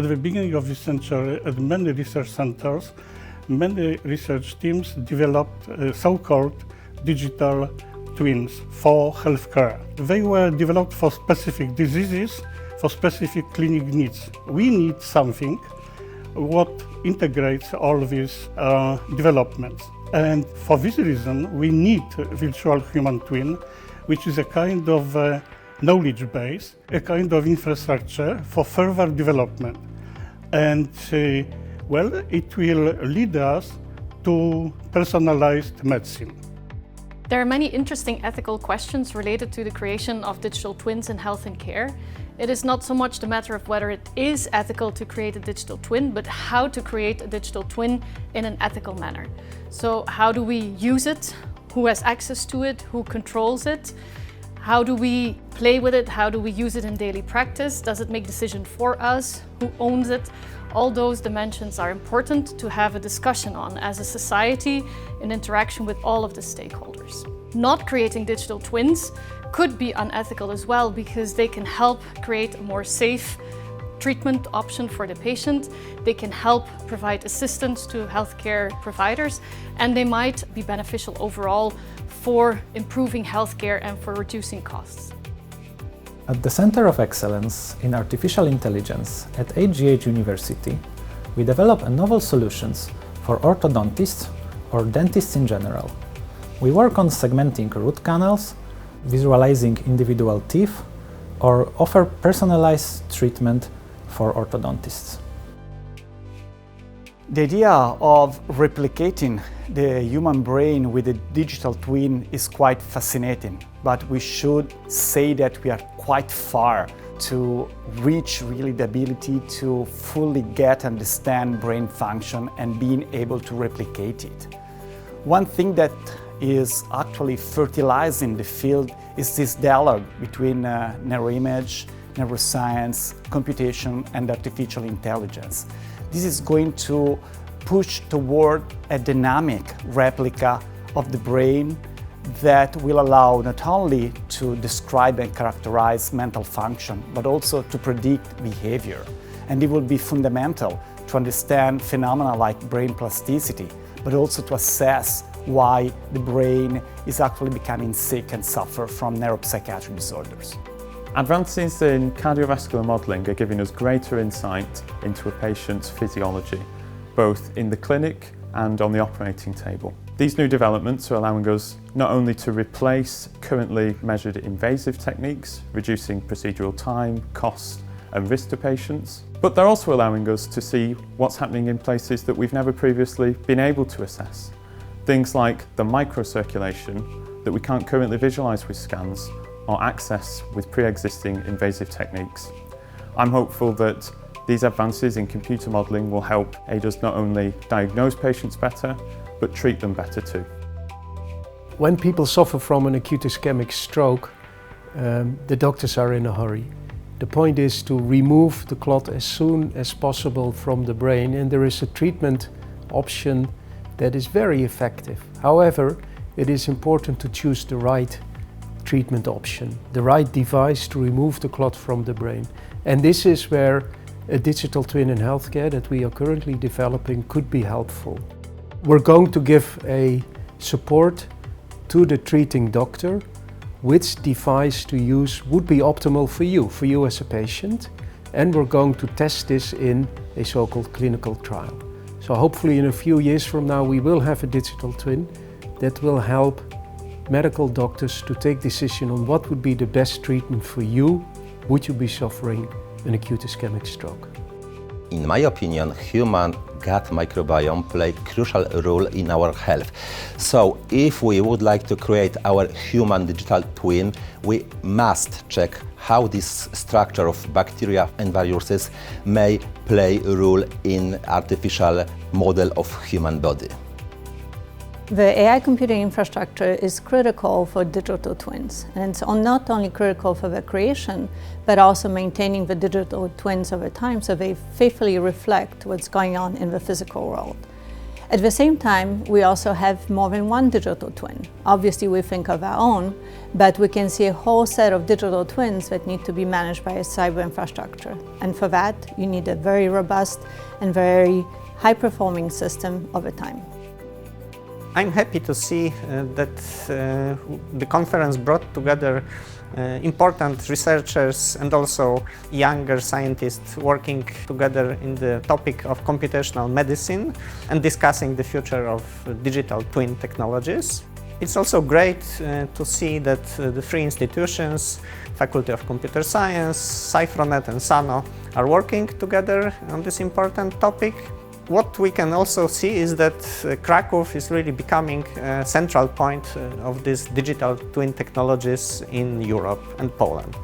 At the beginning of this century, at many research centers, many research teams developed so-called digital twins for healthcare. They were developed for specific diseases, for specific clinic needs. We need something what integrates all these developments. And for this reason, we need a virtual human twin, which is a kind of knowledge base, a kind of infrastructure for further development. And well, it will lead us to personalized medicine. There are many interesting ethical questions related to the creation of digital twins in health and care. It is not so much the matter of whether it is ethical to create a digital twin, but how to create a digital twin in an ethical manner. So how do we use it? Who has access to it? Who controls it? How do we play with it? How do we use it in daily practice? Does it make decisions for us? Who owns it? All those dimensions are important to have a discussion on as a society in interaction with all of the stakeholders. Not creating digital twins could be unethical as well, because they can help create a more safe treatment option for the patient. They can help provide assistance to healthcare providers, and they might be beneficial overall for improving healthcare and for reducing costs. At the Center of Excellence in Artificial Intelligence at HGH University, we develop novel solutions for orthodontists or dentists in general. We work on segmenting root canals, visualizing individual teeth, or offer personalized treatment for orthodontists. The idea of replicating the human brain with a digital twin is quite fascinating, but we should say that we are quite far to reach really the ability to fully understand brain function and being able to replicate it. One thing that is actually fertilizing the field is this dialogue between neuroimage, neuroscience, computation, and artificial intelligence. This is going to push toward a dynamic replica of the brain that will allow not only to describe and characterize mental function, but also to predict behavior. And it will be fundamental to understand phenomena like brain plasticity, but also to assess why the brain is actually becoming sick and suffer from neuropsychiatric disorders. Advances in cardiovascular modelling are giving us greater insight into a patient's physiology, both in the clinic and on the operating table. These new developments are allowing us not only to replace currently measured invasive techniques, reducing procedural time, cost and risk to patients, but they're also allowing us to see what's happening in places that we've never previously been able to assess. Things like the microcirculation that we can't currently visualise with scans or access with pre-existing invasive techniques. I'm hopeful that these advances in computer modelling will help aid us not only diagnose patients better, but treat them better too. When people suffer from an acute ischemic stroke, the doctors are in a hurry. The point is to remove the clot as soon as possible from the brain, and there is a treatment option that is very effective. However, it is important to choose the right treatment option, the right device to remove the clot from the brain. And this is where a digital twin in healthcare that we are currently developing could be helpful. We're going to give a support to the treating doctor which device to use would be optimal for you as a patient, and we're going to test this in a so-called clinical trial. So hopefully in a few years from now we will have a digital twin that will help medical doctors to take decision on what would be the best treatment for you, would you be suffering an acute ischemic stroke. In my opinion, human gut microbiome play a crucial role in our health. So if we would like to create our human digital twin, we must check how this structure of bacteria and viruses may play a role in artificial model of human body. The AI computing infrastructure is critical for digital twins, and it's not only critical for the creation, but also maintaining the digital twins over time so they faithfully reflect what's going on in the physical world. At the same time, we also have more than one digital twin. Obviously, we think of our own, but we can see a whole set of digital twins that need to be managed by a cyber infrastructure. And for that, you need a very robust and very high-performing system over time. I'm happy to see that the conference brought together important researchers and also younger scientists working together in the topic of computational medicine and discussing the future of digital twin technologies. It's also great to see that the three institutions, Faculty of Computer Science, Cyfronet and SANO, are working together on this important topic. What we can also see is that Krakow is really becoming a central point of these digital twin technologies in Europe and Poland.